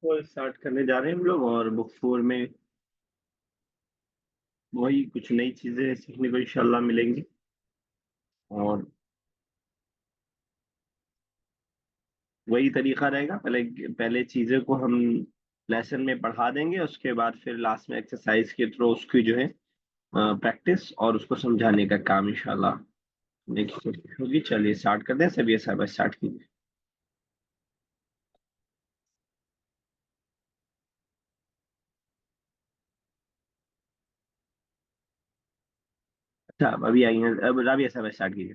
Four start करने जा रहे हैं हम लोग, और बुक फोर में वही कुछ नई चीजें सीखने को इंशाल्लाह मिलेंगी। और वही तरीका रहेगा, पहले पहले चीजें को हम लेसन में पढ़ा देंगे, उसके बाद फिर लास्ट में एक्सरसाइज के थ्रू उसकी जो है प्रैक्टिस और उसको समझाने का काम इंशाल्लाह नेक्स्ट होगी। चलिए स्टार्ट करते हैं, सभी साहब स्टार्ट कीजिए। अच्छा, अभी आई हैं, अब राबिया साहब स्टार्ट कीजिए।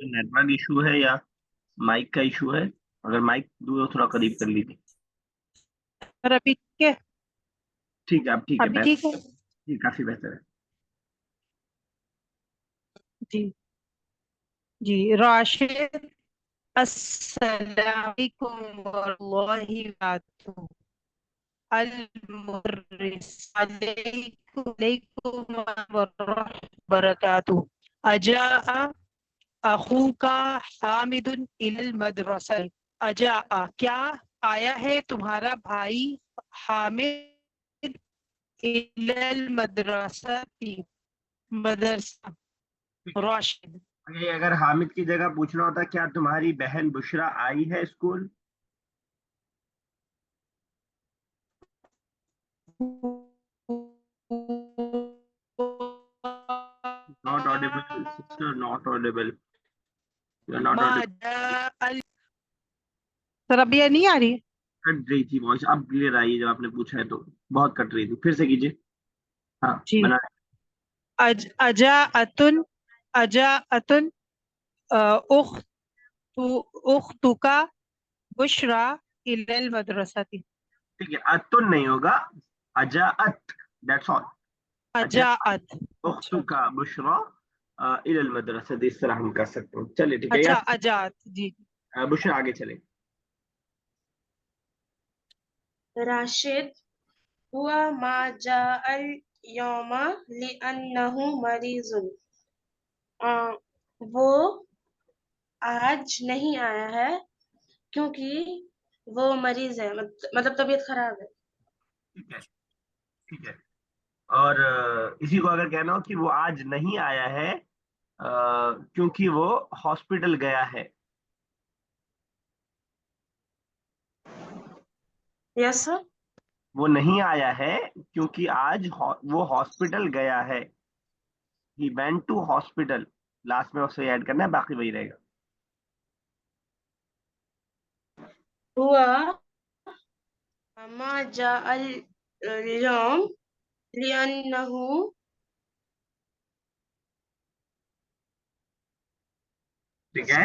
नेटवर्क इशू है या माइक का इशू है? अगर माइक दूर हो थोड़ा करीब कर लीजिए। सर अभी ठीक है। ठीक है, अब ठीक है, अभी बेहतर। ठीक है। जी काफी बेहतर है। जी जी राशिद, अस्सलामुअलैकुम वरहमतुल्लाहि वबरकातुहू। अल-मुदर्रिस अलैकुम वबरकातुहू। अजाअ अखूका हामिदुन इलल मदरसा। अजाअ क्या आया है तुम्हारा भाई हामिद इलल मदरसा मदरसा। राशिद अगर हामिद की जगह पूछना होता क्या तुम्हारी बहन बुशरा आई है school? Not audible sister, not audible, you are not audible. Sir अब ये नहीं आ रही। कट रही थी वॉइस, अब क्लियर आई है, जब आपने पूछा है तो बहुत कट रही थी, फिर से कीजिए। हाँ जी बना। अजा अतुन, अजा अतुन उख्तु उख्तुका बुशरा इलल मदरसती। ठीक है, अतुन नहीं होगा, अजाअत, दैट्स ऑल। अजा अजाअत। उख्तु अच्छा का बुशरा इलल मदरसा, इस तरह हम कर सकते हैं। चलिए ठीक है अच्छा यार। अजाअत जी। बुशरा आगे चले। राशिद हुआ मा जाअल यौमा लिअन्नहु मरीजुन। वो आज नहीं आया है क्योंकि वो मरीज है, मतलब तबीयत खराब है। ठीक है, ठीक है। और इसी को अगर कहना हो कि वो आज नहीं आया है क्योंकि वो हॉस्पिटल गया है। Yes sir. वो नहीं आया है क्योंकि आज वो हॉस्पिटल गया है। He went to hospital, last में उससे ऐड करना है, बाकी वही रहेगा। हुआ मा जाअल यौम लिअन्नहु ठीक है,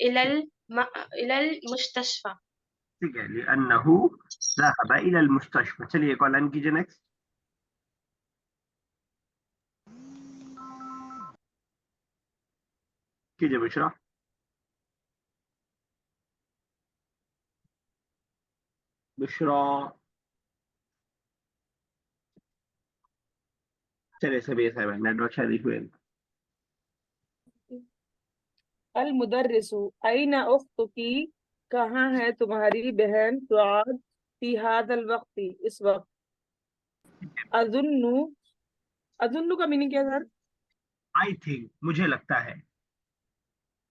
इलल इलल मुस्तशफा। ठीक है। लिअन्नहु ज़हब इलल मुस्तशफा। चलिए एक और लाइन कीजिए नेक्स्ट। कीजिए बुशरा। बुशरा। चलिए सभी ऐसा है, नेटवर्क शायद इशू है। अल मुदर्रिसु अईना उख्तुकी, कहाँ है तुम्हारी बहन सुआद, फी हादल वक्ती, इस वक्त। अजुन्नु, अजुन्नु का मीनिंग क्या है सर? आई थिंक, मुझे लगता है।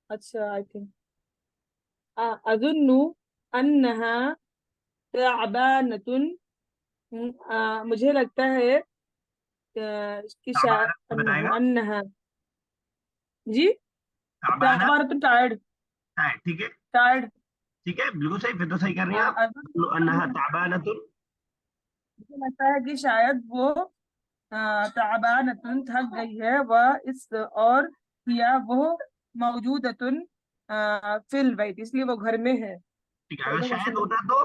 अच्छा आई थिंक। अजुन्नु अन्नहा तअबानतुन, मुझे लगता है कि ताबाना बताएगा। अन्नहा, जी ताबाना तअबानतुन टायर्ड, है, ठीक है। टायर्ड। ठीक है, बिल्कुल सही, फिर तो सही कर रही हैं आप। अजुन्नु अन्नहा अन्नहा, ताबानतुन। मुझे लगता है कि शायद वो ताबानतुन थक गई है, वह इस और किया वो मौजूदतुन फिल बैत, इसलिए वो घर में है। ठीक है, अगर पहले शायद क्वेश्चन में होता तो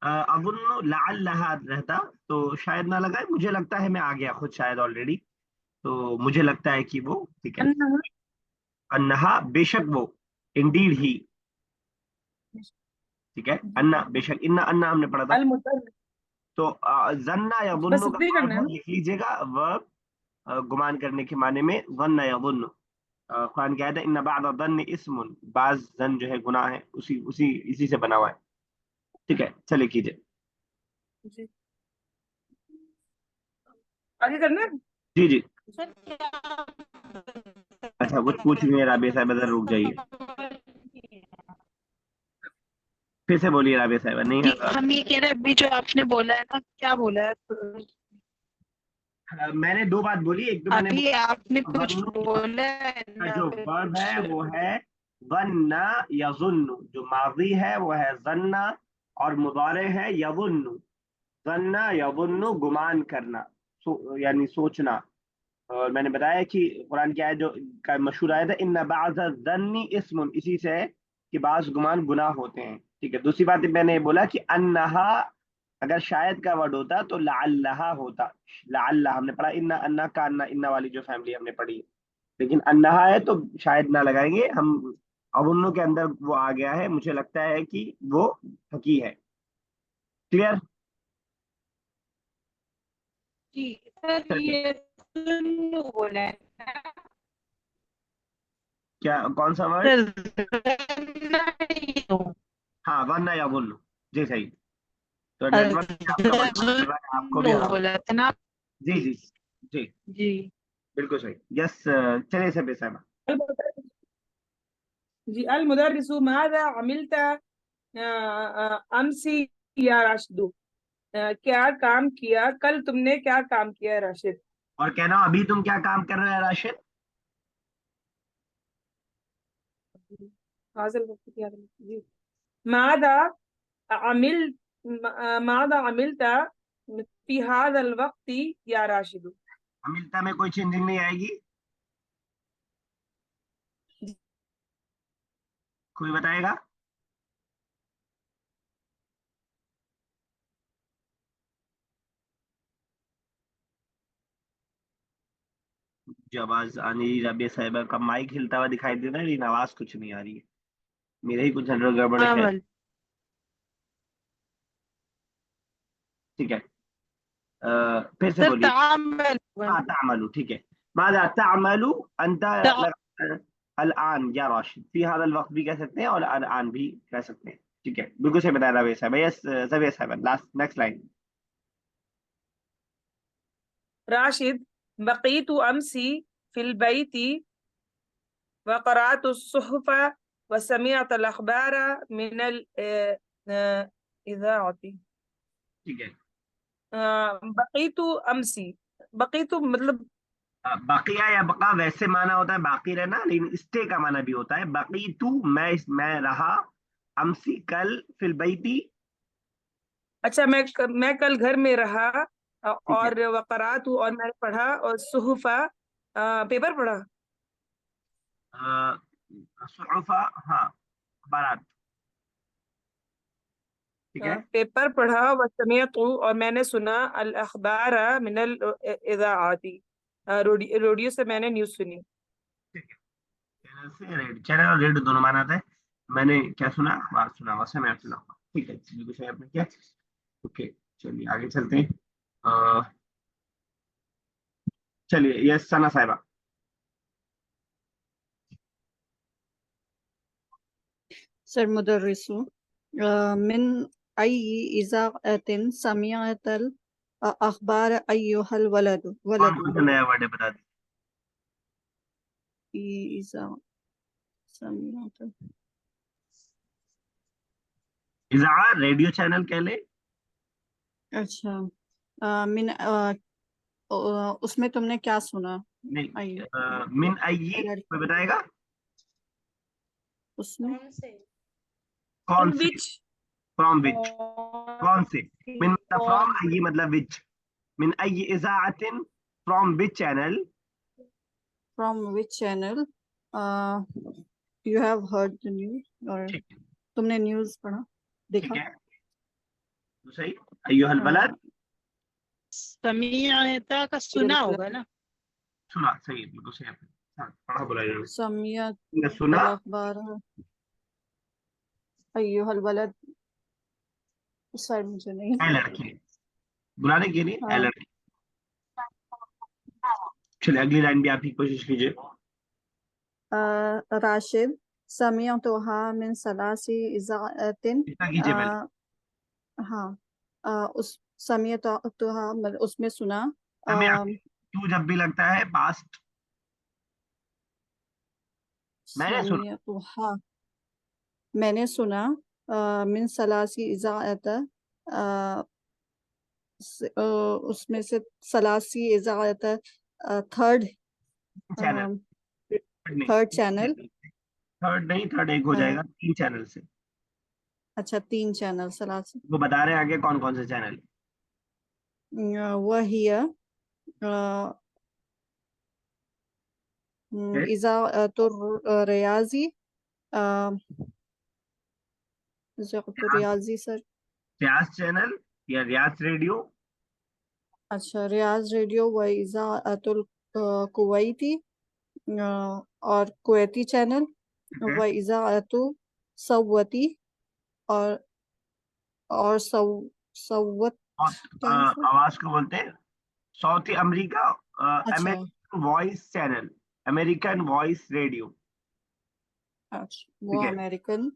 अजुन्नु लअल्लहा रहता, तो शायद ना लगाए, मुझे लगता है मैं आ गया खुद शायद ऑलरेडी। तो मुझे लगता है कि वो, ठीक है। अन्नहा, अन्नहा बेशक वो, इंडीड ही, ठीक है। अन्ना बेशक, इन्ना अन्ना हमने पढ़ा था। अलमुदर्रिस, तो जन्ना या बस का इतना ही करना है वर्ब ना? लिख लीजिएगा, वर्ब गुमान करने के माने में, ज़न्ना या ज़ुन्न। कुरान कहता है इन्ना बअद ज़न्न इस्मुन, बाज जन जो है गुनाह है, उसी उसी इसी से बना हुआ है, ठीक है। चलिए कीजिए। जी, आगे करना है। जी जी। सर क्या अच्छा कुछ पूछ रही है राबिया साहब, इधर रुक जाइए, फिर से बोलिए राबिया साहब, नहीं जी, है। हम ये कह रहे हैं अभी जो आपने बोला है ना, क्या बोला है? मैंने दो बात बोली, एक तो मैंने अभी आपने कुछ ज़न्नु बोला है का ना, जो अभी वर्ब है कुछ वो है ज़न्ना यज़ुन्नु, जो माजी है वो है ज़न्ना, और मुदारे है यज़ुन्नु। ज़न्ना यज़ुन्नु गुमान करना, यानी सोचना। और मैंने बताया कि कुरान की आयत जो का मशहूर आयत है, इन्ना बाज़ ज़न्नी इस्मुन, इसी से है कि बाज़ गुमान गुनाह होते हैं, ठीक है। दूसरी बात मैंने ये बोला कि अन्नहा, अगर शायद का वर्ड होता तो लअल्लहा होता। लअल्ला हमने पढ़ा, इन्ना अन्ना का अन्ना, इन्ना वाली जो फैमिली हमने पढ़ी, लेकिन अन्नहा है तो शायद ना लगाएंगे हम। अब उन लोग के अंदर वो आ गया है, मुझे लगता है कि वो हकी है। क्लियर? जी सर, चलिए, ये सुन्नु बोला है क्या कौन सा वर्ड? सर, जन्ना ही हो। हाँ, वरना या बोलो, जी सही। तो नेटवर्क आपका बड़बड़ कर रहा है, आपको भी। जुन्नु हाँ, बोला था ना? जी जी जी, जी बिल्कुल सही, यस। चलिए सब साहब। जी, अलमुदर्रिसु माज़ा अमिलता अमसी या राशिदु, क्या काम किया कल तुमने, क्या काम किया राशिद? और कहना अभी तुम क्या काम कर रहे हैं राशिद? हाजिर वक्त की हाजिर, जी। मादा अमिल मादा अमिलता फी हादल वक्ति या राशिदु। अमिलता में कोई चेंजिंग नहीं आएगी, कोई बताएगा? जो आवाज आनी, रबिया साहिबा का माइक हिलता हुआ दिखाई दे रहा है, लेकिन आवाज कुछ नहीं आ रही है। मेरे ही कुछ जनरल गड़बड़ है, अमल। ठीक है। फिर से सर बोलिए। तामल हुआ हाँ ना? तामलू, ठीक है। मादा तामलू अंत ता- अल-आन या राशिद, फी हादल वक्त भी कह सकते हैं और अल-आन भी कह सकते हैं, ठीक है। बिल्कुल सही बताया रबिया साहब। यस रबिया साहब, लास्ट नेक्स्ट लाइन। राशिद बकीतु अमसी फिल बैती वक़राअतु सुहफ़ वसमिअतु अल अख़बार मिनल इज़ाअती। ठीक है। बकीतु अमसी, बकीतु मतलब बाकिया या बका वैसे माना होता है बाकी रहना, लेकिन स्टे का माना भी होता है। बाकी तू, मैं रहा, अमसी कल, फिल बैती, अच्छा, मैं कल घर में रहा, ठीक है। और वक़राअतु और मैंने पढ़ा, और सुहफ़ा पेपर पढ़ा। सुहफ़ा, हाँ, बारात, ठीक है। पेपर पढ़ा, व समिअतु और मैंने सुना, अल अख़बार मिनल इज़ाअती, रेडियो से मैंने न्यूज़ सुनी। ठीक है। चैनल से रेड, चैनल और रेड दोनों माना था। मैंने क्या सुना? बात सुना, वैसे मैं सुना, ठीक है। बिल्कुल सही आपने क्या। ओके, चलिए आगे चलते हैं। अ, चलिए यस सना साहिबा। सर मुदर्रिसु मिन अय्यि इज़ाअतिन समिअतल अख़बार अय्युहल कौन वलदु कौन सा नया वर्ड है बता इज़ा समिअतल। दीजिए। इज़ा रेडियो चैनल कह ले। अच्छा, मिन उसमें तुमने क्या सुना? नहीं, अय्यु मिन अय्यी, कोई बताएगा? उसमें कौन से? कौन से? विच फ्रॉम विच, कौन से? मिन मतलब फ्रॉम, अय्यी मतलब विच। मिन अय्यी इज़ाअतिन, from which channel. From which channel you have heard the news, और ठीक है, तुमने न्यूज़ पढ़ा, ठीक देखा? है, तो सही। अय्युहल वलद, समीअता का सुना होगा ना? सुना, सही है, बिल्कुल सही आपने। हाँ, पढ़ा बोला इन्होंने। समिअत तुमने सुना, अखबार अय्युहल वलद, उस साइड मुझे नहीं। ए लड़के, बुलाने के लिए ए हाँ। लड़के। चलिए अगली लाइन भी आप ही कोशिश कीजिए। राशिद, समिअतुहा मिन सलासी इज़ाअतिन। इतना कीजिए पहले। हाँ, उस समिअतुहा मतलब उसमें सुना। हमें तू जब भी लगता है पास्ट, मैंने सुना। समिअतुहा, मैंने सुना। मिन सलासी इज़ाअत, उसमें से सलासी इज़ाअत, थर्ड, चैनल, नहीं थर्ड चैनल। थर्ड नहीं, थर्ड एक हो जाएगा, 3 चैनल से। अच्छा, 3 चैनल सलासी। वो बता रहे हैं आगे कौन कौन से चैनल। वही है इज़ाअतुर रियाजी, इज़ाअतुर रियाजी सर। रियाज चैनल या रियाज रेडियो। अच्छा, रियाज रेडियो व इज़ाअतुल कुवैती, और कुवैती चैनल, ठीक है। व इज़ाअतु सवती, और सवत और क्या है सर? आवाज को बोलते हैं साउथ अमेरिका, अच्छा। American voice channel, American voice radio. अच्छा, ठीक वो है। अमेरिकन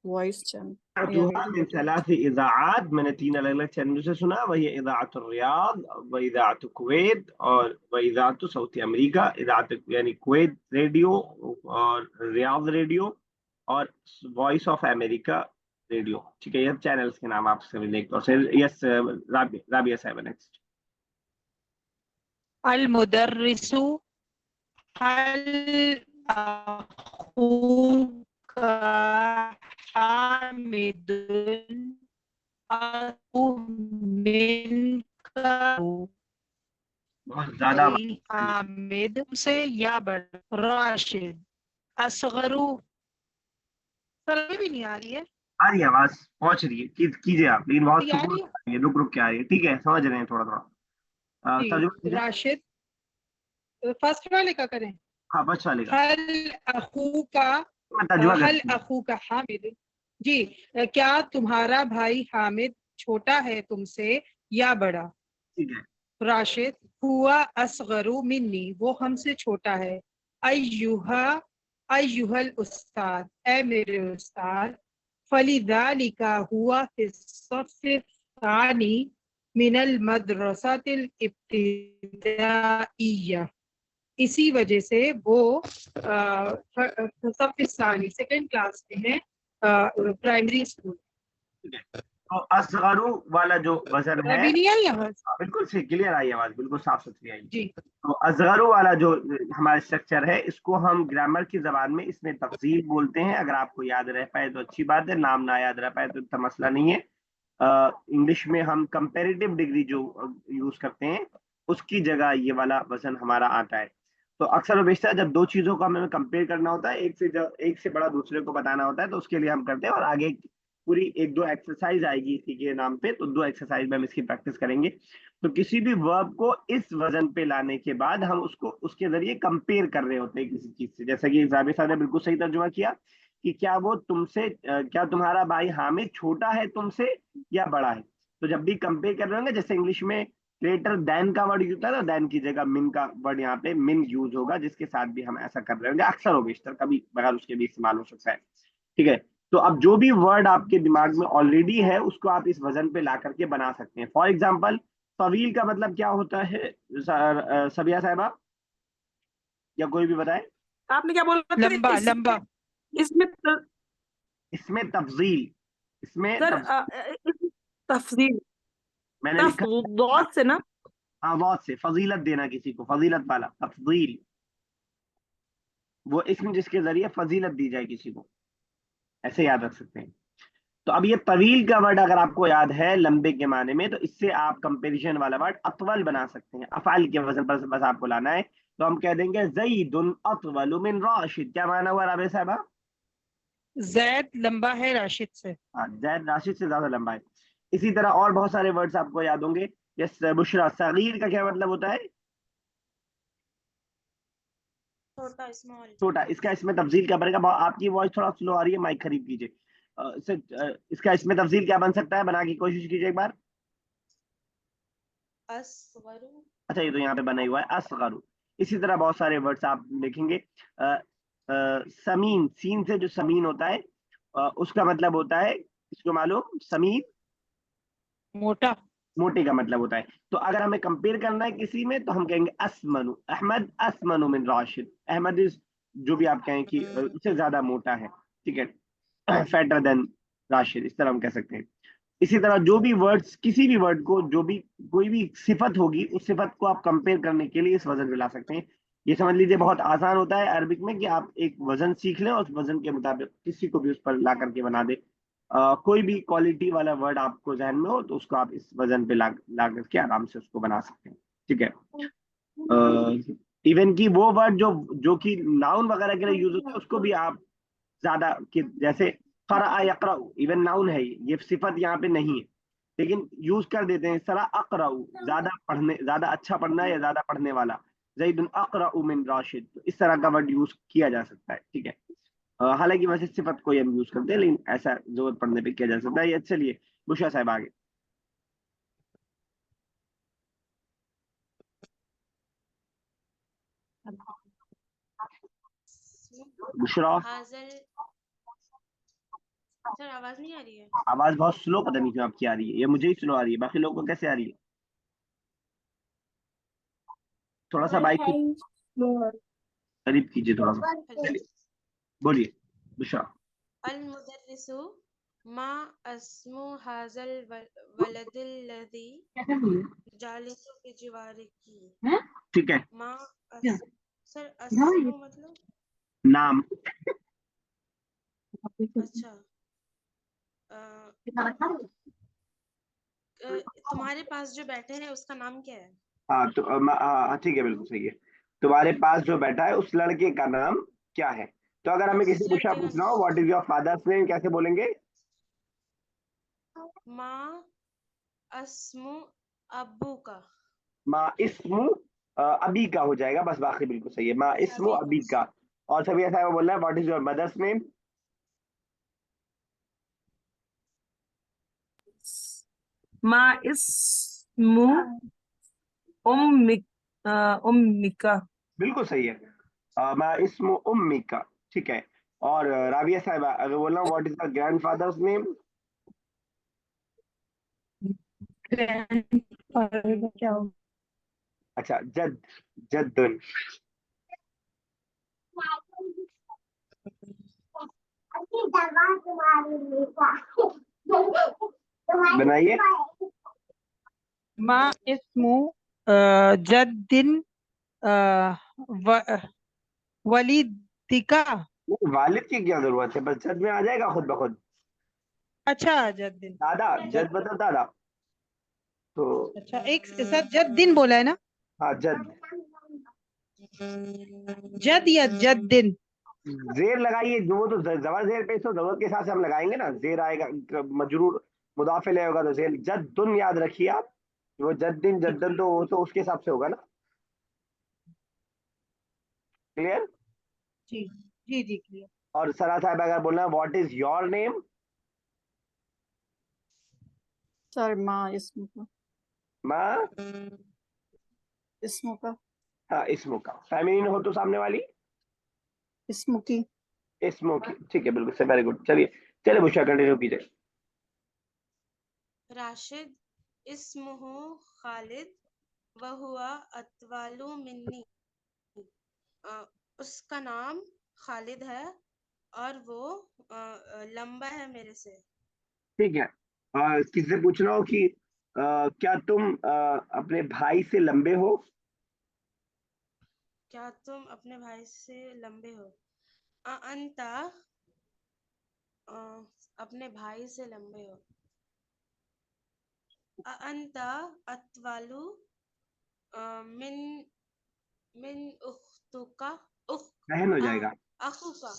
वॉइस चैनल या तुहा रेडियो। मिन सलासी इज़ाआत, मैंने 3 अलग अलग चैनलों से सुना, वही इज़ाअत रियाद, व इज़ाअत कुवैत, और व इज़ाअत साउथ अमेरिका, इज़ाअत यानी कुवैत रेडियो, और रियाद रेडियो, और वॉइस ऑफ अमेरिका रेडियो। ठीक है, ये चैनल्स के नाम आप सभी देखते हो। यस राबिया साहब नेक्स्ट। अल मुदर्रिसु हल अखूका हामिदुन अखू मिनका बहुत ज्यादा आवाज। भाई हामिद से या बड़ा राशिद असगरू। सर अभी भी नहीं आ रही है? आ रही है आवाज, पहुंच रही है, कीजिए आप, लेकिन बहुत अभी आ सुकून रही है? से आ रही है, रुक रुक के आ रही है। ठीक है, समझ रहे हैं थोड़ा थोड़ा। जी, तर्जुमा कीजिए। राशिद फर्स्ट वाले का करें। हाँ, बच वाले का हल अखू का मैं तर्जुमा हल करती हूँ। अखू का हामिद जी, क्या तुम्हारा भाई हामिद छोटा है तुमसे या बड़ा? ठीक है। राशिद हुआ असगरु मिन्नी, वो हमसे छोटा है। अय्युहा अय्युहल उस्ताद, ए मेरे उस्ताद। फलिदालिका हुआ फिस्सफ़ानी मिनल मदरसातिल इब्तिदाइया, इसी वजह से वो सफ़ानी सेकंड क्लास में है प्राइमरी स्कूल। ठीक है, तो असगरू वाला जो वजन है, अभी नहीं आई आवाज? बिल्कुल से क्लियर आई आवाज, बिल्कुल साफ सुथरी आई। जी तो असगरू वाला जो हमारा स्ट्रक्चर है, इसको हम ग्रामर की जबान में इसमें तफसील बोलते हैं। अगर आपको याद रह पाए तो अच्छी बात है, नाम ना याद रह पाए तो इतना मसला नहीं है। इंग्लिश में हम कंपेरेटिव डिग्री जो यूज करते हैं, उसकी जगह ये वाला वजन हमारा आता है। तो अक्सर और बेशतर जब दो चीजों का हमें कंपेयर करना होता है, एक से बड़ा दूसरे को बताना होता है, तो उसके लिए हम करते हैं। और आगे पूरी 1-2 एक्सरसाइज आएगी इसी के नाम पे, तो 2 एक्सरसाइज में हम इसकी प्रैक्टिस करेंगे। तो किसी भी वर्ब को इस वजन पे लाने के बाद हम उसको उसके जरिए कंपेयर कर रहे होते हैं किसी चीज से। जैसा कि जाबिर साहब ने बिल्कुल सही तर्जुमा किया कि क्या वो तुमसे क्या तुम्हारा भाई हामिद छोटा है तुमसे या बड़ा है। तो जब भी कंपेयर कर रहे होंगे, जैसे इंग्लिश में ग्रेटर देन का वर्ड यूज होता है ना, देन की जगह मिन का वर्ड यहाँ पे मिन यूज होगा, जिसके साथ भी हम ऐसा कर रहे होंगे। अक्सर हो बेशतर, कभी बगैर उसके भी इस्तेमाल हो सकता है। ठीक है, तो अब जो भी वर्ड आपके दिमाग में ऑलरेडी है, उसको आप इस वजन पे ला करके बना सकते हैं। फॉर एग्जाम्पल, तवील का मतलब क्या होता है सबिया साहबा, या कोई भी बताए। आपने क्या बोला सर? लंबा लंबा। इसमें इसमें तफजील, इसमें सर तफजील, मैंने लिखा तफदौत से ना? आवाज से फजीलत देना, किसी को फजीलत वाला तफजील, वो इसम जिसके जरिए फजीलत दी जाए किसी को, ऐसे याद रख सकते हैं। तो अब ये तवील का वर्ड अगर आपको याद है लंबे के माने में, तो इससे आप कंपैरिजन वाला वर्ड अतवल बना सकते हैं। अफाल के वजन पर बस आपको लाना है। तो हम कह देंगे ज़ैदुन अतवलु मिन राशिद। क्या माना हुआ राबे साहबा? जैद लंबा है राशिद से। हाँ, जैद राशिद से ज्यादा लंबा है। इसी तरह और बहुत सारे वर्ड्स आपको याद होंगे। यस बुशरा, सगीर का क्या मतलब होता है? छोटा स्मॉल। छोटा। इसका इसमें तफसील क्या बनेगा? आपकी वॉइस थोड़ा स्लो आ रही है, माइक खरीद कीजिए। इसका इसमें तफसील क्या बन सकता है, बना की कोशिश कीजिए एक बार। अस्गरु। अच्छा, ये तो यहाँ पे बना ही हुआ है असगरु। इसी तरह बहुत सारे वर्ड्स आप देखेंगे। समीन, सीन से जो समीन होता है उसका मतलब होता है, इसको मालूम, समीन मोटा। मोटे का मतलब होता है। तो अगर हमें कंपेयर करना है किसी में तो हम कहेंगे असमनु अहमद असमनु मिन राशिद। अहमद इज, जो भी आप कहें कि उससे ज्यादा मोटा है, ठीक है, फैटर देन राशिद, इस तरह हम कह सकते हैं। इसी तरह जो भी वर्ड्स, किसी भी वर्ड को, जो भी कोई भी सिफत होगी, उस सिफत को आप कंपेयर करने के लिए इस वजन पे ला सकते हैं। ये समझ लीजिए बहुत आसान होता है अरबिक में कि आप एक वजन सीख लें और उस वजन के मुताबिक किसी को भी उस पर ला करके बना दे। कोई भी क्वालिटी वाला वर्ड आपको जहन में हो तो उसको आप इस वजन पे ला करके आराम से उसको बना सकते हैं, ठीक है। इवन की वो वर्ड जो जो कि नाउन वगैरह के लिए यूज होते हैं उसको भी आप ज्यादा कि, जैसे क़रा यक़रा, इवन नाउन है ये सिफत यहाँ पे नहीं है, लेकिन यूज कर देते हैं इस तरह। अक़राउ, ज्यादा पढ़ने, ज्यादा अच्छा पढ़ना या ज्यादा पढ़ने वाला। ज़ैदुन अक़राउ मिन राशिद, तो इस तरह का वर्ड यूज किया जा सकता है, ठीक है। हालांकि वैसे सिफत को ही हम यूज करते हैं, लेकिन ऐसा जरूरत पड़ने पे किया जा सकता है। ये चलिए बुशरा साहब आगे। बुशरा, हाजल। सर आवाज नहीं आ रही है। आवाज बहुत स्लो, पता नहीं क्यों आपकी आ रही है, ये मुझे ही स्लो आ रही है, बाकी लोगों को कैसे आ रही है? थोड़ा सा बाइक करीब कीजिए थोड़ा सा। हेलो। बोलिए बुशरा। अल मुदर्रिसु मा अस्मु हाजल वलदिल्लज़ी जालिसु के जिवारे की। ठीक है, मा अस, सर अस्मु मतलब। नाम। अच्छा। तुम्हारे पास जो बैठे हैं उसका नाम क्या है? हाँ तो हाँ ठीक है, बिल्कुल सही है। तुम्हारे पास जो बैठा है उस लड़के का नाम क्या है? तो अगर हमें उस किसी को लड़के का पूछना हो what is your father's name, कैसे बोलेंगे? मा अस्मु अब्बू का। माँ इस्मु अबी का हो जाएगा बस, बाकी बिल्कुल सही है, माँ इस्मु अभी अबी का। का। और सभी ऐसा है, वो बोल रहा है what is your mother's name. मा इस्मु उम्मिक उम्मिका। बिल्कुल सही है, माँ इस्मु उम्मी का, ठीक है। और राबिया साहब अगर बोलना what is your grandfathers name. Grandfather का क्या हो? अच्छा, जद, जद्दुन। बनाइए। मा इस्मु जद्दिन वलीदिका। नहीं, वालिद की क्या जरूरत है, बस जद में आ जाएगा खुद ब खुद। अच्छा, जद्दिन। दादा, जद जद, मतलब दादा। तो अच्छा एक सर, जद्दिन बोला है ना? हाँ जद। जद या जद्दिन? जेर लगाइए, जो वो तो जबर जेर पे तो जरूरत के हिसाब से हम लगाएंगे ना, जेर आएगा, मजरूर मुदाफ इलैह होगा तो जेर। जद्दुन याद रखिए आप, वो जद्दिन ठीक जद्दन तो वो तो उसके हिसाब से होगा ना। क्लियर? जी जी जी, क्लियर। और सरा साहब अगर बोलना what is your name. Sorry, Ma Ismuka. माँ, Ismuka. हाँ इसमो का, फेमिनिन हो तो सामने वाली Ismuki. इसमो की, ठीक है, बिल्कुल से, वेरी गुड। चलिए चलिए बुशा कंटिन्यू कीजिए। राशिद इस्मुहु खालिद वहुआ अतवालु मिन्नी। उसका नाम खालिद है और वो लंबा है मेरे से। ठीक है, किससे पूछना हो कि क्या तुम अपने भाई से लंबे हो? क्या तुम अपने भाई से लंबे हो? अंता अपने भाई से लंबे हो। अंता अतवालु मिन मिन उख्तुका उख बहन हो जाएगा, अखुका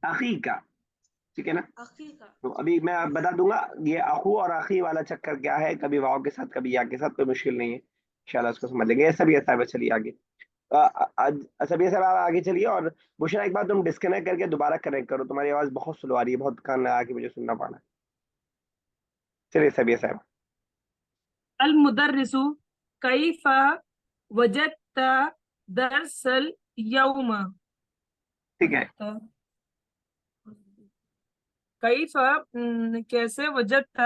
अखी का, ठीक है ना। अखी का। तो अभी मैं आप बता दूंगा ये अखू और अखी वाला चक्कर क्या है, कभी वाव के साथ कभी या के साथ, कोई मुश्किल नहीं है, इंशाल्लाह उसको समझ लेंगे। ये सभी ऐसा है, चलिए आगे। सभी साहब आप आगे चलिए, और बुशरा एक बार तुम डिस्कनेक्ट करके दोबारा कनेक्ट करो, तुम्हारी आवाज बहुत स्लो आ रही है, बहुत कान लगा के मुझे सुनना पड़ रहा है। चलिए सभी साहब। अल मुदर्रिसु कैफ वजदत दरसल यौम। ठीक है, कैफ कैसे वजदत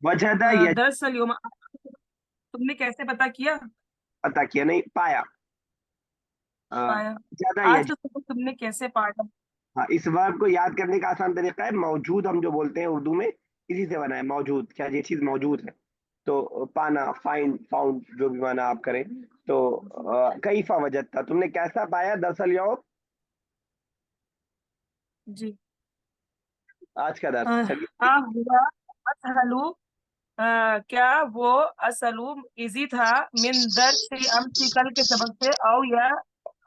वजदा ये दरसल यौम, तुमने कैसे पता किया, पता किया नहीं पाया, पाया। ज्यादा ये। आज का सबक तुमने कैसे पाया। हाँ, इस वर्ब को याद करने का आसान तरीका है मौजूद, हम जो बोलते हैं उर्दू में इसी से बना है मौजूद, क्या ये चीज मौजूद है। तो पाना, फाइंड, फाउंड, जो भी माना आप करें। तो कैफा वजदता, तुमने कैसा पाया, दरअसल यो जी। आज का दर्स। चलिए आ हुआ असहलु, क्या वो असलू इजी था, मिन दर से अमसी कल के सबक से, औ या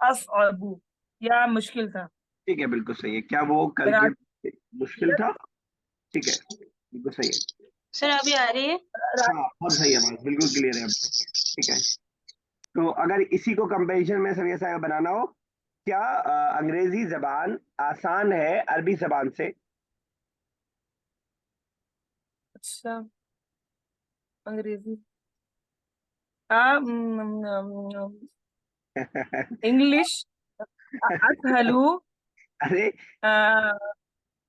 असअबू या मुश्किल था। ठीक है, बिल्कुल सही है, क्या वो कल मेरा के मुश्किल था। ठीक है, बिल्कुल सही है। सर अभी आ रही है? हाँ बहुत सही है, बात बिल्कुल क्लियर है अब। ठीक है, तो अगर इसी को कंपैरिजन में सर ऐसा बनाना हो, क्या अंग्रेजी जबान आसान है अरबी जबान से। अच्छा, अंग्रेजी इंग्लिश असहलु, अरे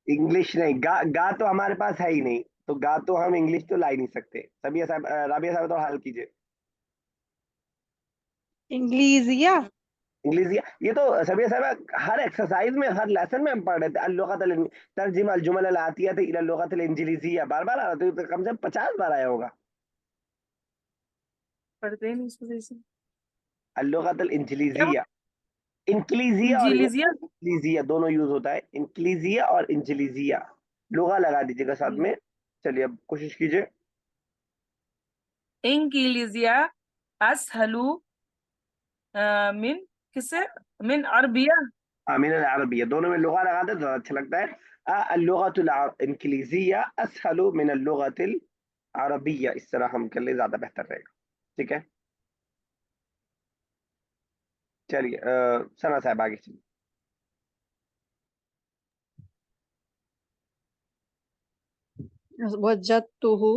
इंग्लिश नहीं, गा गा तो हमारे पास है ही नहीं, तो गा तो हम इंग्लिश तो ला ही नहीं सकते। सभी साहब, राबिया साहब तो हल कीजिए। इंग्लिजिया। इंग्लिश ये तो सभी साहब हर एक्सरसाइज में, हर लेसन में हम पढ़ रहे थे, तर्जिम अल जुमल अल आतियत इला लुगत अल इंजलिजिया, बार बार आ रहा था, तो कम से कम 50 बार आया होगा। पढ़ते नहीं इसको जैसे अल लुगत अल क्या, इंजलिजिया, इंक्लीजिया और इंजीलिजिया। इंजलिजिया दोनों यूज होता है, इंक्लीजिया और इंजलिजिया, लुगा लगा दीजिएगा साथ में। चलिए अब कोशिश कीजिए। इंगिलिजिया असहलु मिन किसे, मिन अरबिया। मिन अल अरबिया, दोनों में लुगा लगा दे तो अच्छा लगता है। अल-लुगतुल इंक्लीजिया असहलु मिन अल-लुगतिल अरबिया, इस तरह हम कर ले ज्यादा बेहतर रहेगा। ठीक है, चलिए सना साहब आगे चलिए। वजदतुहु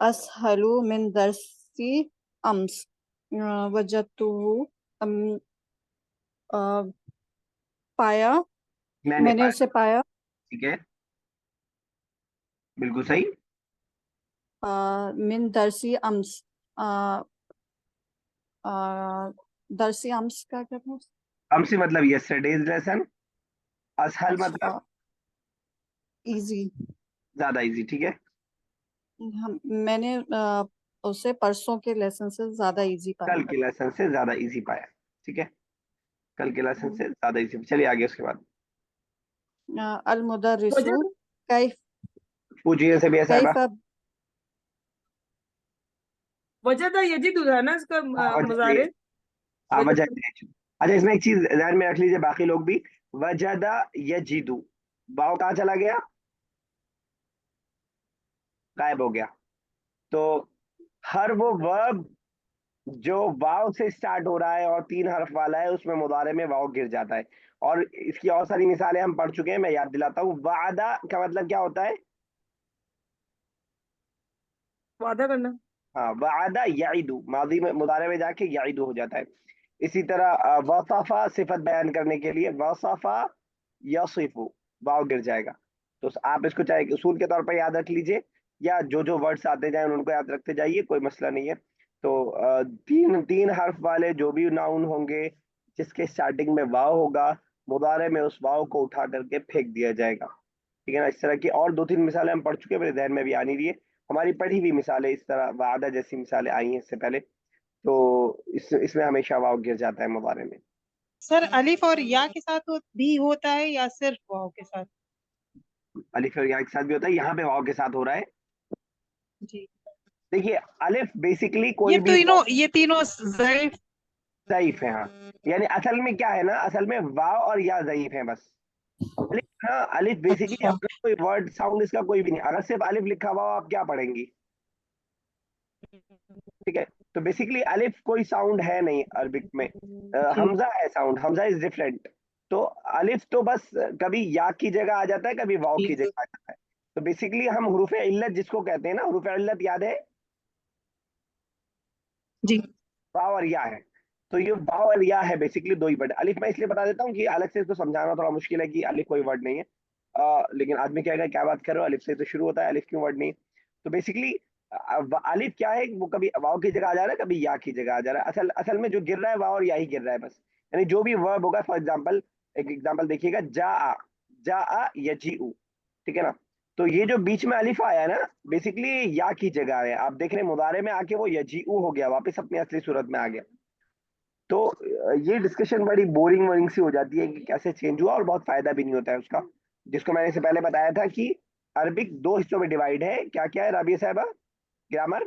असहलु मिन दरसी अम्स। वजदतुहु अ, पाया, मैंने मैंने पाया। उसे पाया। ठीक है, बिल्कुल सही। मिन दरसी अम्स। दरसी अम्स का क्या था? अमसी मतलब यस्टरडेज लेसन, असहल अच्छा, मतलब इजी। ज्यादा इजी। ठीक है, मैंने उसे परसों के लेसन से ज्यादा इजी कल पाया। के लेसन से ज्यादा इजी पाया। ठीक है, कल के लेसन से ज्यादा इजी। चलिए आगे उसके बाद अल मुदर्रिसु वजद कैफ पूछिए सभी साहब। कैफ वजद यजीदु था ना इसका वजह, मुजारे। हाँ वजह। वजद अच्छा, इसमें एक चीज ध्यान में रख लीजिए, बाकी लोग भी, वजदा यजीदु, वाव कहाँ चला गया, गायब हो गया। तो हर वो वर्ब जो वाव से स्टार्ट हो रहा है और 3 हर्फ वाला है, उसमें मुदारे में वाव गिर जाता है। और इसकी और सारी मिसालें हम पढ़ चुके हैं, मैं याद दिलाता हूँ। वादा का मतलब क्या होता है, वादा करना। हाँ वादा याइदु, माजी में मुदारे में जाके याइदु हो जाता है। इसी तरह वसाफा सिफत बयान करने के लिए वसाफा यसिफु, वाव गिर जाएगा। तो आप इसको चाहे उसूल के तौर पर याद रख लीजिए, या जो जो वर्ड्स आते जाएं उनको याद रखते जाइए, कोई मसला नहीं है। तो तीन तीन हर्फ वाले जो भी नाउन होंगे जिसके स्टार्टिंग में वाव होगा, मुदारे में उस वाव को उठा करके फेंक दिया जाएगा। ठीक है ना, इस तरह की और 2-3 मिसालें हम पढ़ चुके हैं, मेरे ध्यान में भी आ नहीं रही है। हमारी पढ़ी हुई मिसालें इस तरह वादा जैसी मिसालें आई हैं इससे पहले। तो इसमें हमेशा वाव गिर जाता है मुबारे में। सर अलिफ और या के साथ भी होता है या सिर्फ वाव के साथ? अलिफ और या के साथ भी होता है, यहाँ पे वाव के साथ हो रहा है। जी, देखिए अलिफ बेसिकली कोई भी ये तीनों ज़ईफ। ज़ईफ है, हाँ। यानी असल में क्या है ना, असल में वाव और या ज़ईफ है बस। अलिफ, हाँ अलिफ बेसिकली अच्छा, अगर कोई वर्ड साउंड इसका कोई भी नहीं, अगर सिर्फ अलिफ लिखा हुआ हो, आप क्या पढ़ेंगी। ठीक है। तो बेसिकली अलिफ कोई साउंड है नहीं अरबिक में, हमजा है साउंड, हमजा इज डिफरेंट। तो अलिफ तो बस कभी या की जगह आ जाता है, कभी वाव की जगह आ जाता है। तो बेसिकली हम हरूफ इल्लत जिसको कहते हैं ना, हरूफ इल्लत याद है, जी वाव और या है। तो ये वाव और या है बेसिकली दो ही वर्ड। अलिफ मैं इसलिए बता देता हूँ कि अलग से इसको समझाना थोड़ा मुश्किल है कि अलिफ कोई वर्ड नहीं है। लेकिन आदमी कहेगा क्या बात कर रहे हो, अलिफ से तो शुरू होता है, अलिफ क्यों वर्ड नहीं है? तो बेसिकली अलिफ क्या है, वो कभी वाव की जगह आ जा रहा है, कभी या की जगह आ जा रहा है। असल असल में जो गिर रहा है वाव और या ही गिर रहा है बस। यानी जो भी वर्ब होगा, फॉर एग्जाम्पल एक एग्जाम्पल देखिएगा, जा आ यजीउ, ठीक है ना। तो ये जो बीच में अलिफ आया है ना, बेसिकली या की जगह है। आप देख रहे हैं मुदारे में आके वो यजीउ हो गया, वापस अपनी असली सूरत में आ गया। तो ये डिस्कशन बड़ी बोरिंग वोरिंग सी हो जाती है कि कैसे चेंज हुआ, और बहुत फायदा भी नहीं होता है उसका। जिसको मैंने इससे पहले बताया था कि अरबिक दो हिस्सों में डिवाइड है। क्या क्या है राबिया साहबा? ग्रामर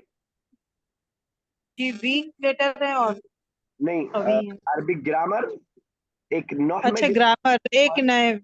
जी, वीक लेटर है और नहीं, अभी है। अरबिक ग्रामर, एक नहव में अच्छा, ग्रामर एक नए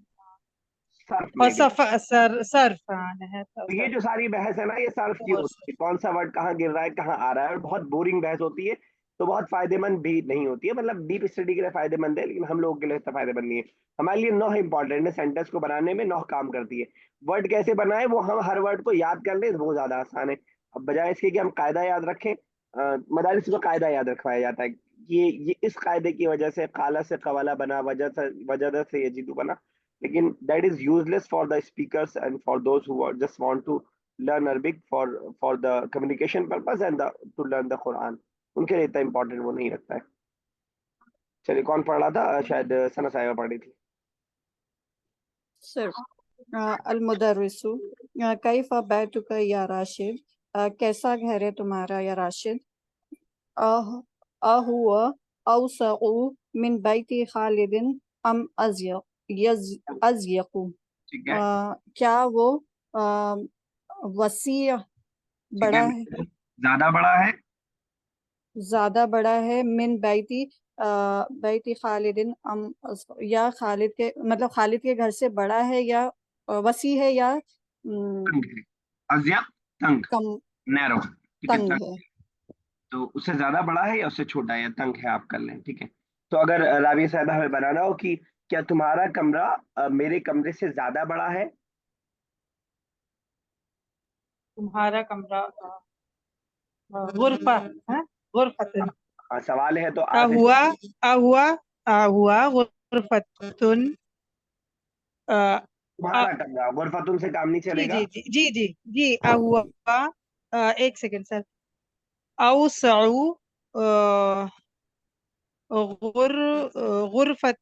सर्फ और में भी। सर्फ है तो ये जो सारी बहस है ना, ये सर्फ की होती है, कौन सा वर्ड कहाँ गिर रहा है, कहाँ आ रहा है, और बहुत बोरिंग बहस होती है। तो बहुत फायदेमंद भी नहीं होती है, मतलब डीप स्टडी के लिए फायदेमंद है, लेकिन हम लोगों के लिए इतना फायदेमंद नहीं है। हमारे लिए नौह इंपॉर्टेंट है, सेंटेंस को बनाने में नौह काम करती है। वर्ड कैसे बनाए वो हम हर वर्ड को याद कर ले, वो ज्यादा आसान है। अब बजाय इसके कि हम कायदा याद रखें, मदारिस में कायदा याद रखवाया जाता है। ये इस कायदे की वजह से काला से कवाला बना, वजह से यजीदु बना। लेकिन that is useless for the speakers and for those who just want to learn Arabic for the communication purpose and to learn the Quran। उनके लिए इतना इम्पोर्टेंट वो नहीं रखता है। चलिए, कौन पढ़ रहा था? शायद सना साहिबा पढ़ रही थी। सर, अल-मुदर्रिसु कैफा बैतुका या राशिद, कैसा घर है तुम्हारा या राशिद? अहुवा औसउ मिन बैति खालिदिन अम अज़यक़ु, ठीक है, क्या वो वसी ठीक बड़ा है। है, ज्यादा बड़ा है, ज्यादा बड़ा है, मिन बैती खालिदिन या खालिद के, मतलब खालिद के घर से बड़ा है, या वसी है, या तंग है। अज़यक़ तंग, कम नैरो, ठीक है, तंग तंग। है? तो उससे ज्यादा बड़ा है या उससे छोटा है या तंग है, आप कर लें, ठीक है। तो अगर राबिया साहबा हमें बनाना हो कि क्या तुम्हारा कमरा मेरे कमरे से ज्यादा बड़ा है? तुम्हारा कमरा गुरफा है, गुरफतुन। सवाल है तो अहुआ अहुआ अहुआ गुरफतुन। तुम्हारा कमरा, गुरफतुन से काम नहीं जी चलेगा। जी जी जी जी जी अहुआ, एक सेकंड सर। औसउ गुर गुरफत,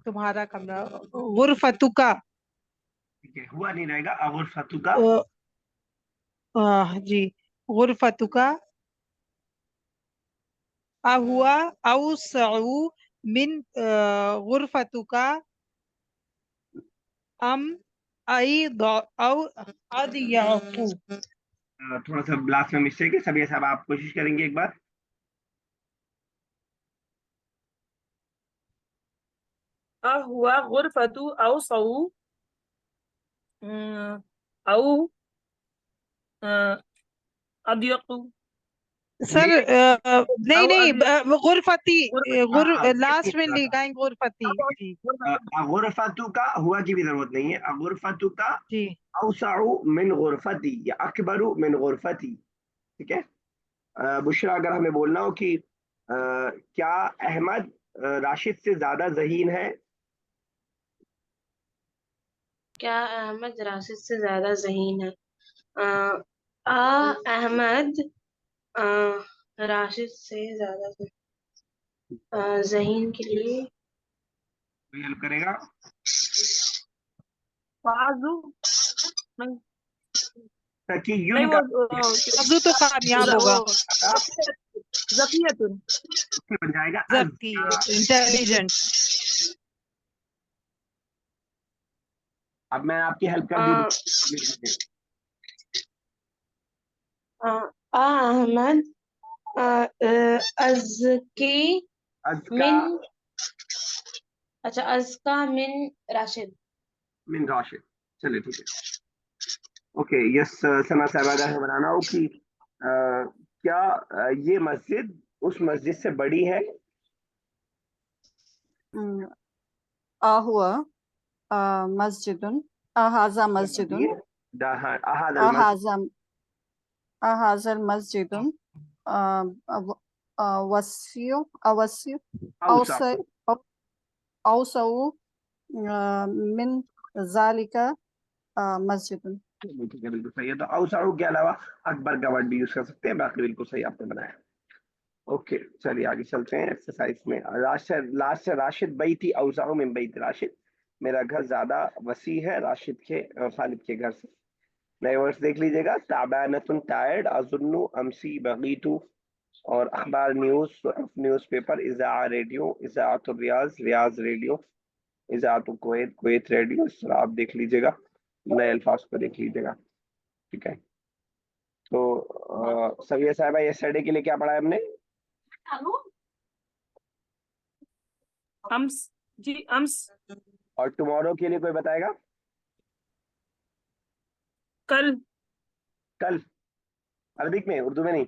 तुम्हारा कमरा, गुरफतुका। ठीक है, हुआ नहीं रहेगा, गुरफतुका। जी, गुरफतुका अहुआ औसउ मिन गुरफतुका अम अदियकु। थोड़ा सा लास्ट में मिस्टेक है, सभी साहब आप कोशिश करेंगे एक बार। अहुआ गुरफतु औसउ औ अदियकु। सर ये नहीं नहीं, अदियकु गुरफती, लास्ट में गुरफतु लिखा है गुरफती। जी का हुआ की भी जरूरत नहीं है। गुरफतु का जी औसउ मिन गुरफती या अकबरु मिन गुरफती, ठीक है। बुशरा, अगर हमें बोलना हो कि क्या अहमद राशिद से ज्यादा ज़हीन है? क्या अहमद राशिद से ज्यादा ज़हीन है? अहमद आ, राशिद से ज्यादा ज़हीन के लिए कोई हेल्प करेगा? बाजू नहीं, ताकि नहीं यून का अजू तो कामयाब होगा, जकियतुन। बन जाएगा जब्ती है, इंटेलिजेंट। अब मैं आपकी हेल्प कर आ, दी। अहमद अज़की अज़का मिन, अच्छा, अज़का मिन राशिद। मिन राशिद, चलिए ठीक है। Okay, yes. सना साहब, अगर हमें बनाना हो कि क्या ये मस्जिद उस मस्जिद से बड़ी है? आहुआ मस्जिदुन अहाजा मस्जिदुन हाँ, अहादल मस्जिद। अहाजा अहाजल मस्जिदुन वसियो अवसियो औसा। औसउ मिन जालिका मस्जिदुन। ठीक है, बिल्कुल सही है। तो औसाउ के अलावा अकबर का वर्ड भी यूज कर सकते हैं। बाकी बिल्कुल सही आपने बनाया। ओके, चलिए आगे चलते हैं एक्सरसाइज में। लास्ट से राशिद बैती औसाउ मिन बैत राशिद। मेरा घर ज्यादा वसी है राशिद के खालिद के घर से। नए वर्ड्स देख लीजिएगा। ताबानतुन टायर्ड, अजुन्नु अमसी बगीतु, और अखबार न्यूज न्यूज पेपर, इज़ा रेडियो, इज़ाअतुर रियाज रियाज रेडियो, इज़ाअतुल कुवैत कुवैत रेडियो। इस तरह आप देख लीजिएगा, नए अल्फाज को देख लीजिएगा। ठीक है, तो सभी साहब, यस्टरडे के लिए क्या पढ़ा है हमने? अम्स जी, अम्स और टुमारो के लिए कोई बताएगा? कल। कल, अरबिक में, उर्दू में नहीं।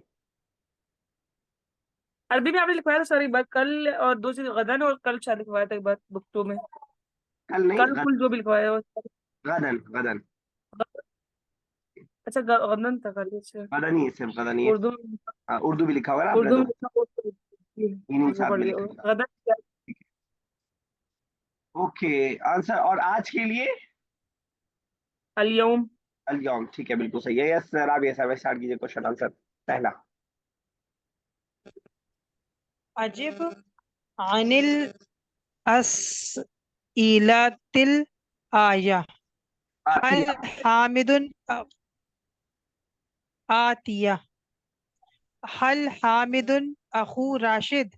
अरबी में आपने लिखवाया था सॉरी, बात कल और दो चीज गदन और कल शायद लिखवाया था एक बार बुक 2 में। कल नहीं, कल कुल जो भी लिखवाया वो गदन गदन। अच्छा गदन था कल। अच्छा गदन ही है, सिर्फ गदन ही है। उर्दू उर्दू भी लिखा होगा ना आपने उर्दू में तो? लिखा वो इन्हीं वो साथ पढ़ में लिया लिखा होगा। गदन क्या। Okay, answer. और आज के लिए अल-यौम। अलयौम। ठीक है, बिल्कुल सही है। यस सर, आप ये सब स्टार्ट कीजिए। क्वेश्चन आंसर पहला। अजिब अनिल अस्इलातिल आया। हल आतिया। हामिदुन आतिया। हल हामिदुन अखू राशिद।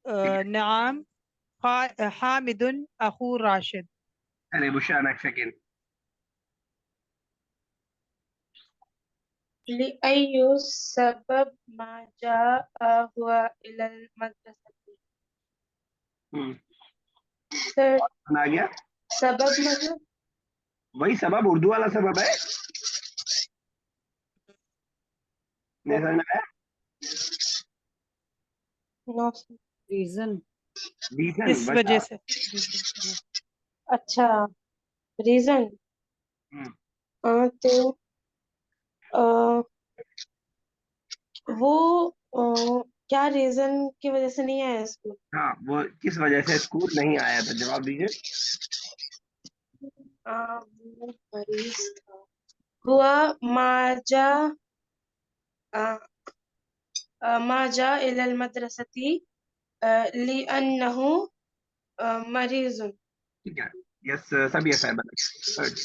ठीक है, नाम हामिदुन अखू राशिद। अरे बुशरा, एक सेकेंड। लिअय्यु सबब मा जाअ हुआ इलल मदरसती। हम्म, सर, आ गया। सबब मतलब वही सबब, उर्दू वाला सबब है। नहीं समझ में आया? नो। रीजन। रीजन, इस वजह। वजह से अच्छा, रीजन। हम्म, तो वो क्या रीजन की वजह से नहीं आया स्कूल? हाँ, वो किस वजह से स्कूल नहीं आया था, जवाब दीजिए। वो मरीज था। हुआ माजा माजा इलल मदरसती लिअन्नहु मरीजुन। ठीक है, यस, सब यस है। थर्ड।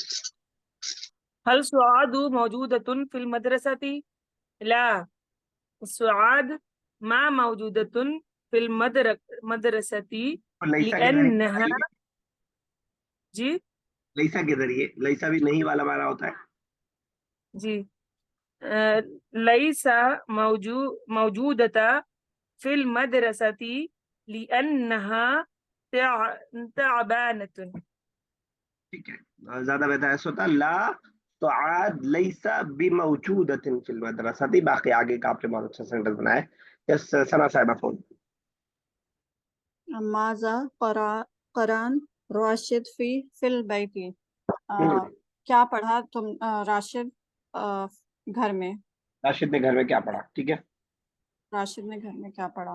हल सुआदु मौजूदतुन फिल मदरसती। ला सुआद मा मौजूदतुन फिल मदरसती और लईसा के जरिए लिअन्नहा। बताइए। जी लईसा के जरिए, लईसा भी नहीं वाला माना होता है। जी। लईसा मौजूदता फिल मदरसती लिअन्नहा तअबानतुन। ठीक है, ज्यादा बेहतर ऐसा होता ला तो आद लईसा बिमौजूदतिन फिल मदरसती। बाकी आगे का आपने बहुत अच्छा सेंटेंस बनाया है। यस, सना साहिबा फोन। माजा करान राशिद फी फिल बैती। क्या पढ़ा तुम राशिद घर में? राशिद ने घर में क्या पढ़ा? ठीक है, राशिद ने घर में क्या पढ़ा?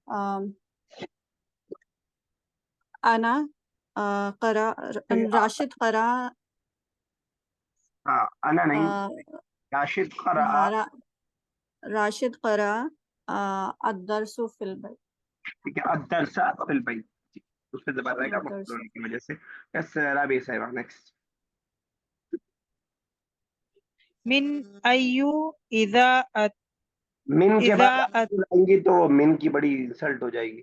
अम, अना करा राशिद करा हाँ, अना अ, नहीं, राशिद करा। हाँ, राशिद करा अदरसु फिल बैत। ठीक है, अदरसा फिल बैत। उस पे दबा रहेगा मफूल अदरसु होने की वजह से। यस, राबी साहिबा नेक्स्ट। मिन अयु इदा मिन के इदा बाद आप लाएंगे तो मिन की बड़ी इंसल्ट हो जाएगी।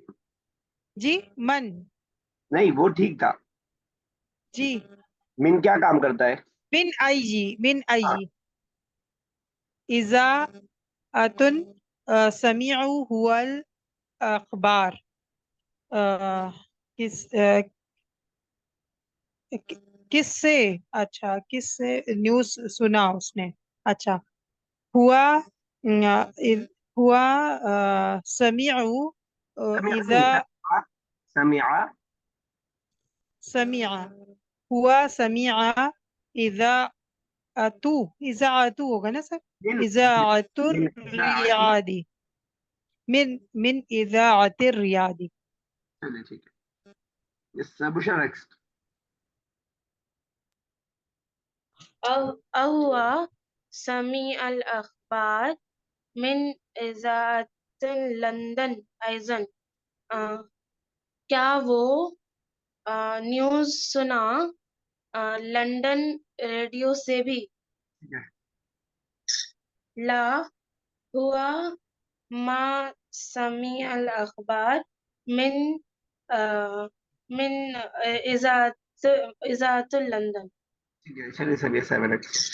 जी मन नहीं, वो ठीक था। जी मिन क्या काम करता है? मिन आई हाँ, इजा अतुन समीउ हुवल अखबार। किस किससे? अच्छा, किससे न्यूज़ सुना उसने? अच्छा, हुआ हुआ समीउ समिअ इज़ा नहीं, समिअ समीअ हुआ समीअ इज़ा अतु इज़ाअतु होगा ना सर? मिन इज़ाअतुर मिन इज़ाअति। रियादी मिन इज़ाअतिर रियादी। चलिए ठीक है। Yes Bushra next. अहुआ समी अल अखबार मिन इजात लंदन अइजन। अ, क्या वो न्यूज़ सुना लंदन रेडियो से भी? ठीक है। ला हुआ मा समी अल अखबार मिन अ, मिन इजात लंदन। ठीक है, चलिए सर, यस 7 नेक्स्ट।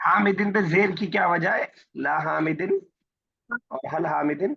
हामिदिन पे जेर की क्या वजह है? ला हामिदिन और हल हामिदिन।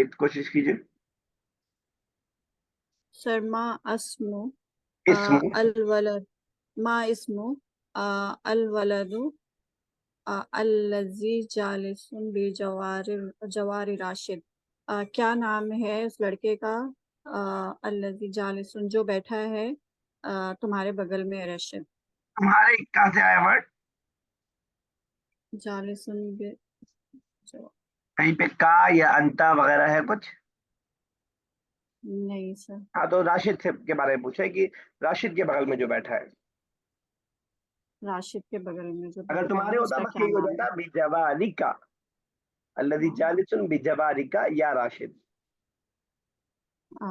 8 कोशिश कीजिए। सर मा अस्मु इसमु अल वलद मा इस्मु अल वलदु अल्लज़ी जालिसुन बि जवारी राशिद। क्या नाम है उस लड़के का अल्लज़ी जालिसुन जो बैठा है तुम्हारे बगल में राशिद। तुम्हारे कहाँ से आया वर्ड? जालिसुन बि जवा- कहीं पे का या अंता वगैरह है कुछ? नहीं सर। हाँ, तो राशिद से के बारे में पूछा है कि राशिद के बगल में जो बैठा है। राशिद के बगल में जो अगर बैठा तुम्हारे है होता उसका बस क्या यही हो नाम है? जाता, बिजवारिका अल्लज़ी जालिसुन बिजवारिका या राशिद। आ,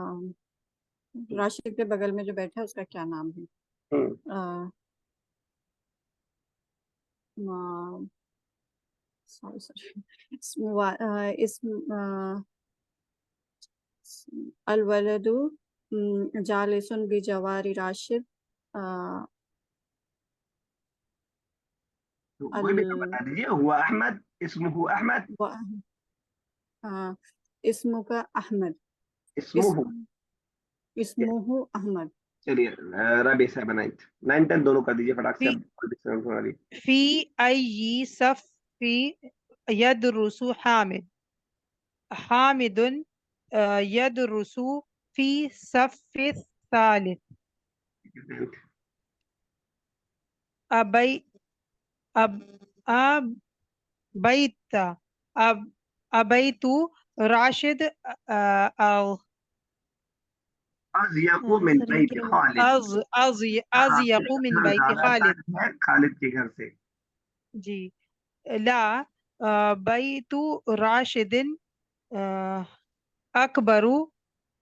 राशिद के बगल में जो बैठा है उसका क्या नाम है? हम्म आ, सॉरी सॉरी इसम अल वलदु जालिसुन बि जवारी राशिद। आ, तो अल कोई भी नाम बता दीजिए। हुआ अहमद, इसमुहु अहमद, व- आ, इस्मु का अहमद इसमुहु। इस्म इस्मुहु अहमद। चलिए रबी 7 9 9 10 दोनों कर दीजिए फटाक से, फी अब कोई भी सेवन होने वाली। फी अय्यी सफ़ी यदरुसु हामिद हामिदुन यदरुसु फी सफ़ी सालिस अबई अब अबैत अब अबैतु राशिद आज यकूम मिन सर ये बैत क्या हुआ? खालिद। अज हाँ, यकू मिन घर बैत ज्यादा खालिद। दर्द है खालिद के घर से। जी ला बैतु राशिदिन अकबरु